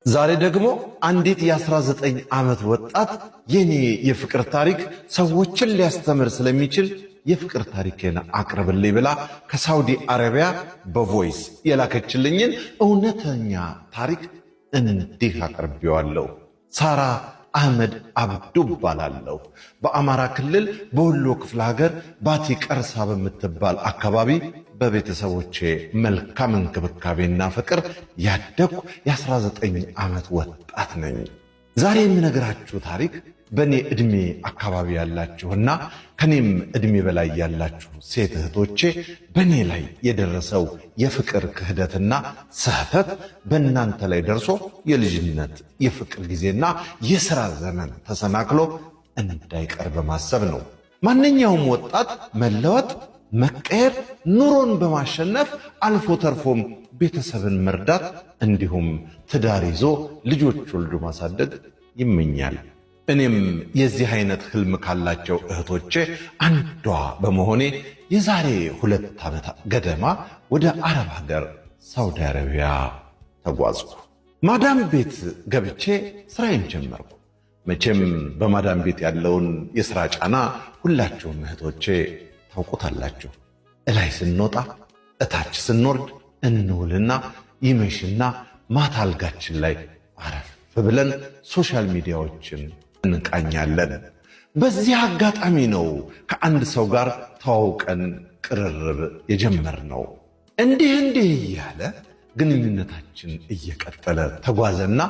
ዛሬ ደግሞ አንዲት የ19 ዓመት ወጣት የኔ የፍቅር ታሪክ ሰዎችን ሊያስተምር ስለሚችል የፍቅር ታሪኬን አቅርብልኝ ብላ ከሳውዲ አረቢያ በቮይስ የላከችልኝን እውነተኛ ታሪክ እንዲህ አቅርቤዋለሁ። ሳራ አህመድ አብዱ እባላለሁ። በአማራ ክልል በወሎ ክፍለ ሀገር ባቲ ቀርሳ በምትባል አካባቢ በቤተሰቦቼ መልካም እንክብካቤና ፍቅር ያደግኩ የ19 ዓመት ወጣት ነኝ። ዛሬ የምነግራችሁ ታሪክ በእኔ ዕድሜ አካባቢ ያላችሁና ከኔም ዕድሜ በላይ ያላችሁ ሴት እህቶቼ በእኔ ላይ የደረሰው የፍቅር ክህደትና ስህተት በእናንተ ላይ ደርሶ የልጅነት የፍቅር ጊዜና የሥራ ዘመን ተሰናክሎ እንዳይቀር በማሰብ ነው። ማንኛውም ወጣት መለወጥ፣ መቀየር፣ ኑሮን በማሸነፍ አልፎ ተርፎም ቤተሰብን መርዳት እንዲሁም ትዳር ይዞ ልጆች ወልዶ ማሳደግ ይመኛል። እኔም የዚህ አይነት ህልም ካላቸው እህቶቼ አንዷ በመሆኔ የዛሬ 2 ዓመት ገደማ ወደ አረብ ሀገር ሳውዲ አረቢያ ተጓዝኩ። ማዳም ቤት ገብቼ ስራዬን ጀመርኩ። መቼም በማዳም ቤት ያለውን የሥራ ጫና ሁላችሁም እህቶቼ ታውቁታላችሁ። እላይ ስንወጣ እታች ስንወርድ እንውልና ይመሽና ማታ አልጋችን ላይ አረፍ ብለን ሶሻል ሚዲያዎችን እንቃኛለን። በዚህ አጋጣሚ ነው ከአንድ ሰው ጋር ተዋውቀን ቅርርብ የጀመርነው። እንዲህ እያለ ግንኙነታችን እየቀጠለ ተጓዘና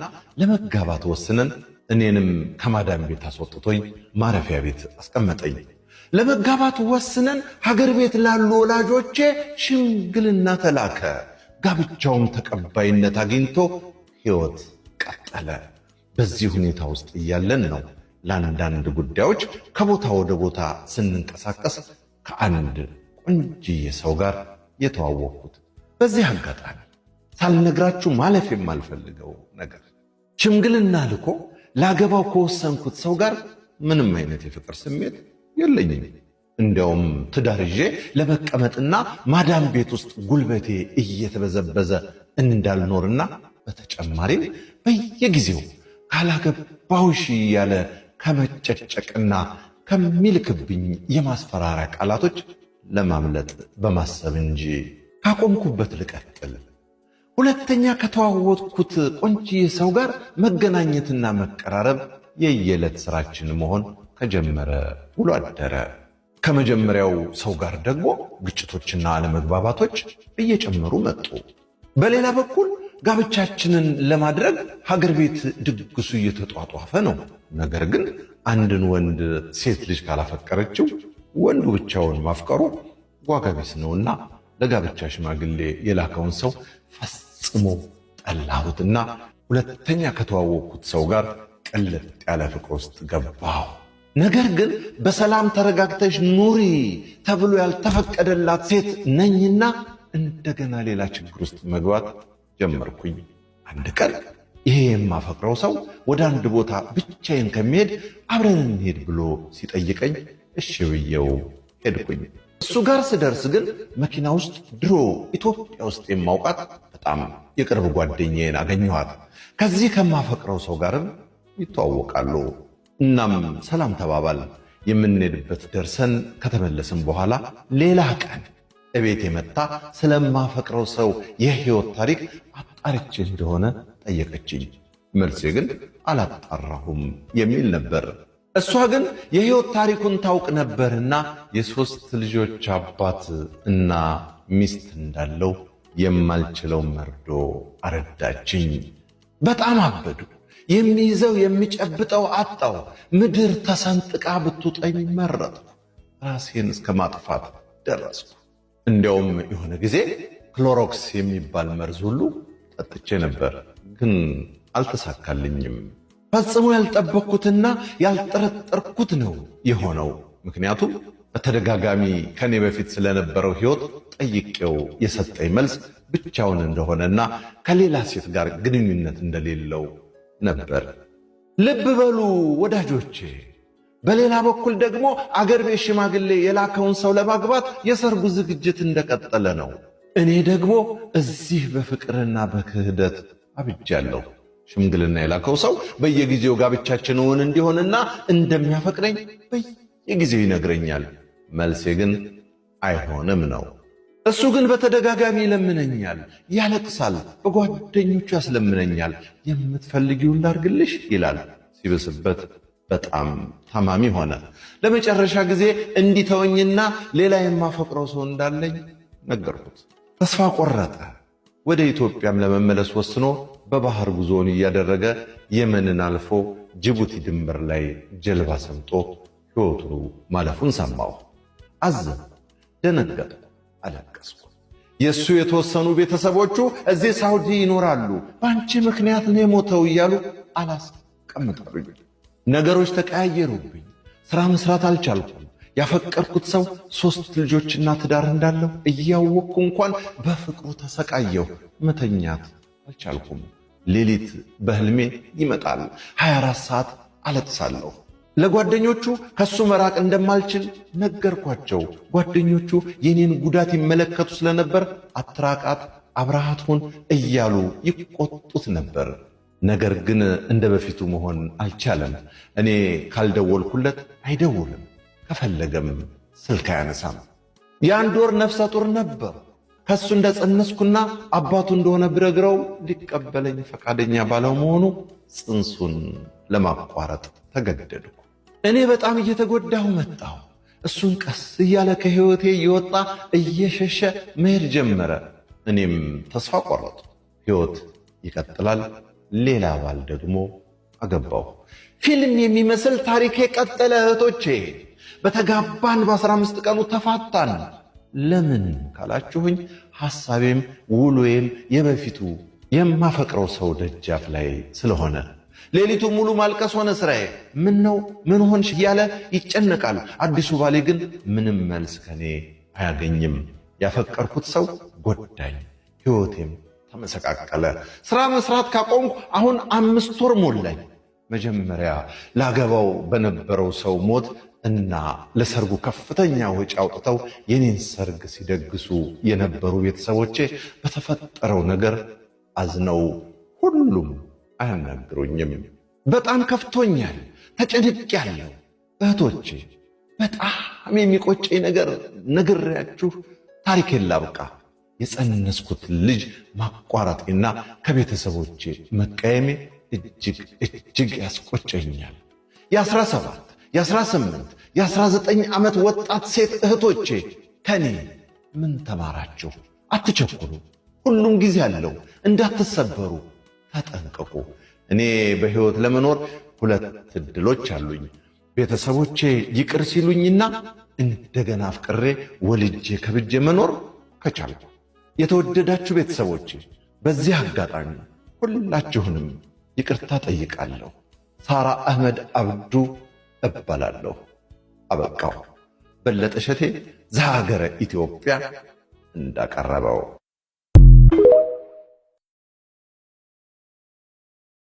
ለመጋባት ወስነን እኔንም ከማዳም ቤት አስወጥቶኝ ማረፊያ ቤት አስቀመጠኝ። ለመጋባት ወስነን ሀገር ቤት ላሉ ወላጆቼ ሽምግልና ተላከ። ጋብቻውም ተቀባይነት አግኝቶ ሕይወት ቀጠለ። በዚህ ሁኔታ ውስጥ እያለን ነው ለአንዳንድ ጉዳዮች ከቦታ ወደ ቦታ ስንንቀሳቀስ ከአንድ ቆንጅዬ ሰው ጋር የተዋወቅኩት። በዚህ አጋጣሚ ሳልነግራችሁ ማለፍ የማልፈልገው ነገር ሽምግልና ልኮ ላገባው ከወሰንኩት ሰው ጋር ምንም አይነት የፍቅር ስሜት የለኝም። እንዲያውም ትዳር ይዤ ለመቀመጥና ማዳም ቤት ውስጥ ጉልበቴ እየተበዘበዘ እንዳልኖርና በተጨማሪም በየጊዜው ካላገባሁሽ እያለ ከመጨጨቅና ከሚልክብኝ የማስፈራሪያ ቃላቶች ለማምለጥ በማሰብ እንጂ ካቆምኩበት ልቀጥል። ሁለተኛ ከተዋወቅኩት ቆንጆዬ ሰው ጋር መገናኘትና መቀራረብ የየዕለት ስራችን መሆን ከጀመረ ውሎ አደረ። ከመጀመሪያው ሰው ጋር ደግሞ ግጭቶችና አለመግባባቶች እየጨመሩ መጡ። በሌላ በኩል ጋብቻችንን ለማድረግ ሀገር ቤት ድግሱ እየተጧጧፈ ነው። ነገር ግን አንድን ወንድ ሴት ልጅ ካላፈቀረችው ወንዱ ብቻውን ማፍቀሩ ዋጋ ቢስ ነውና ለጋብቻ ሽማግሌ የላከውን ሰው ፈጽሞ ጠላሁትና ሁለተኛ ከተዋወቅኩት ሰው ጋር ቅልጥ ያለ ፍቅር ውስጥ ገባሁ። ነገር ግን በሰላም ተረጋግተሽ ኑሪ ተብሎ ያልተፈቀደላት ሴት ነኝና እንደገና ሌላ ችግር ውስጥ መግባት ጀመርኩኝ። አንድ ቀን ይሄ የማፈቅረው ሰው ወደ አንድ ቦታ ብቻዬን ከሚሄድ አብረን እንሄድ ብሎ ሲጠይቀኝ እሺ ብዬው ሄድኩኝ። እሱ ጋር ስደርስ ግን መኪና ውስጥ ድሮ ኢትዮጵያ ውስጥ የማውቃት በጣም የቅርብ ጓደኛዬን አገኘኋት። ከዚህ ከማፈቅረው ሰው ጋርም ይተዋወቃሉ። እናም ሰላም ተባባል። የምንሄድበት ደርሰን ከተመለስን በኋላ ሌላ ቀን እቤት የመጣ ስለማፈቅረው ሰው የህይወት ታሪክ አጣርቼ እንደሆነ ጠየቀችኝ። መልሴ ግን አላጣራሁም የሚል ነበር። እሷ ግን የህይወት ታሪኩን ታውቅ ነበርና የ3 ልጆች አባት እና ሚስት እንዳለው የማልችለው መርዶ አረዳችኝ። በጣም አበዱ። የሚይዘው የሚጨብጠው አጣው። ምድር ተሰንጥቃ ብትውጠኝ መረጥኩ። ራሴን እስከ ማጥፋት ደረስኩ። እንዲያውም የሆነ ጊዜ ክሎሮክስ የሚባል መርዝ ሁሉ ጠጥቼ ነበር፣ ግን አልተሳካልኝም። ፈጽሞ ያልጠበቅኩትና ያልጠረጠርኩት ነው የሆነው። ምክንያቱም በተደጋጋሚ ከኔ በፊት ስለነበረው ሕይወት ጠይቄው የሰጠኝ መልስ ብቻውን እንደሆነና ከሌላ ሴት ጋር ግንኙነት እንደሌለው ነበር። ልብ በሉ ወዳጆቼ። በሌላ በኩል ደግሞ አገር ቤት ሽማግሌ የላከውን ሰው ለማግባት የሰርጉ ዝግጅት እንደቀጠለ ነው። እኔ ደግሞ እዚህ በፍቅርና በክህደት አብጃለሁ። ሽምግልና የላከው ሰው በየጊዜው ጋብቻችን እውን እንዲሆንና እንደሚያፈቅረኝ በየጊዜው ይነግረኛል። መልሴ ግን አይሆንም ነው። እሱ ግን በተደጋጋሚ ይለምነኛል፣ ያለቅሳል፣ በጓደኞቹ ያስለምነኛል። የምትፈልጊውን ላድርግልሽ ይላል። ሲብስበት በጣም ታማሚ ሆነ። ለመጨረሻ ጊዜ እንዲተወኝና ሌላ የማፈቅረው ሰው እንዳለኝ ነገርኩት። ተስፋ ቆረጠ። ወደ ኢትዮጵያም ለመመለስ ወስኖ በባህር ጉዞውን እያደረገ የመንን አልፎ ጅቡቲ ድንበር ላይ ጀልባ ሰምጦ ሕይወቱ ማለፉን ሰማሁ። አዘንኩ፣ ደነገጥኩ፣ አለቀስኩ። የእሱ የተወሰኑ ቤተሰቦቹ እዚህ ሳውዲ ይኖራሉ፣ በአንቺ ምክንያት ነው የሞተው እያሉ አላስቀምጣሉኝ። ነገሮች ተቀያየሩብኝ። ሥራ መሥራት አልቻልኩም። ያፈቀርኩት ሰው 3 ልጆችና ትዳር እንዳለው እያወቅኩ እንኳን በፍቅሩ ተሰቃየሁ። መተኛት አልቻልኩም። ሌሊት በሕልሜ ይመጣል። 24 ሰዓት አለቅሳለሁ። ለጓደኞቹ ከሱ መራቅ እንደማልችል ነገርኳቸው። ጓደኞቹ የኔን ጉዳት ይመለከቱ ስለነበር አትራቃት፣ አብረሃት ሁን እያሉ ይቆጡት ነበር። ነገር ግን እንደ በፊቱ መሆን አልቻለም። እኔ ካልደወልኩለት አይደውልም፣ ከፈለገም ስልክ አያነሳም። የ1 ወር ነፍሰ ጡር ነበር። ከሱ እንደጸነስኩና አባቱ እንደሆነ ብነግረው ሊቀበለኝ ፈቃደኛ ባለመሆኑ ጽንሱን ለማቋረጥ ተገደድኩ። እኔ በጣም እየተጎዳሁ መጣሁ። እሱን ቀስ እያለ ከሕይወቴ እየወጣ እየሸሸ መሄድ ጀመረ። እኔም ተስፋ ቆረጡ። ሕይወት ይቀጥላል። ሌላ ባል ደግሞ አገባሁ። ፊልም የሚመስል ታሪክ የቀጠለ። እህቶቼ በተጋባን በ15 ቀኑ ተፋታን። ለምን ካላችሁኝ ሐሳቤም ውሎዬም የበፊቱ የማፈቅረው ሰው ደጃፍ ላይ ስለሆነ ሌሊቱ ሙሉ ማልቀስ ሆነ ስራዬ። ምን ነው ምን ሆንሽ እያለ ይጨነቃል። አዲሱ ባሌ ግን ምንም መልስ ከኔ አያገኝም። ያፈቀርኩት ሰው ጎዳኝ፣ ሕይወቴም ተመሰቃቀለ። ሥራ መስራት ካቆምኩ አሁን 5 ወር ሞላኝ። መጀመሪያ ላገባው በነበረው ሰው ሞት እና ለሰርጉ ከፍተኛ ወጪ አውጥተው የኔን ሰርግ ሲደግሱ የነበሩ ቤተሰቦቼ በተፈጠረው ነገር አዝነው ሁሉም አያናግሩኝም። በጣም ከፍቶኛል፣ ተጨንቄያለሁ። እህቶቼ በጣም የሚቆጨኝ ነገር ነግሬያችሁ ታሪኬን ላብቃ። የጸነስኩት ልጅ ማቋረጤና ከቤተሰቦቼ መቀየሜ እጅግ ያስቆጨኛል። የ17 የ18 የ19 ዓመት ወጣት ሴት እህቶቼ ከኔ ምን ተማራችሁ? አትቸኩሉ፣ ሁሉም ጊዜ አለው። እንዳትሰበሩ ተጠንቀቁ። እኔ በሕይወት ለመኖር 2 ዕድሎች አሉኝ። ቤተሰቦቼ ይቅር ሲሉኝና እንደገና አፍቅሬ ወልጄ ከብጄ መኖር ከቻልኩ። የተወደዳችሁ ቤተሰቦቼ በዚህ አጋጣሚ ሁላችሁንም ይቅርታ ጠይቃለሁ። ሳራ አህመድ አብዱ እባላለሁ። አበቃው። በለጠ ሸቴ ዘሀገረ ኢትዮጵያ እንዳቀረበው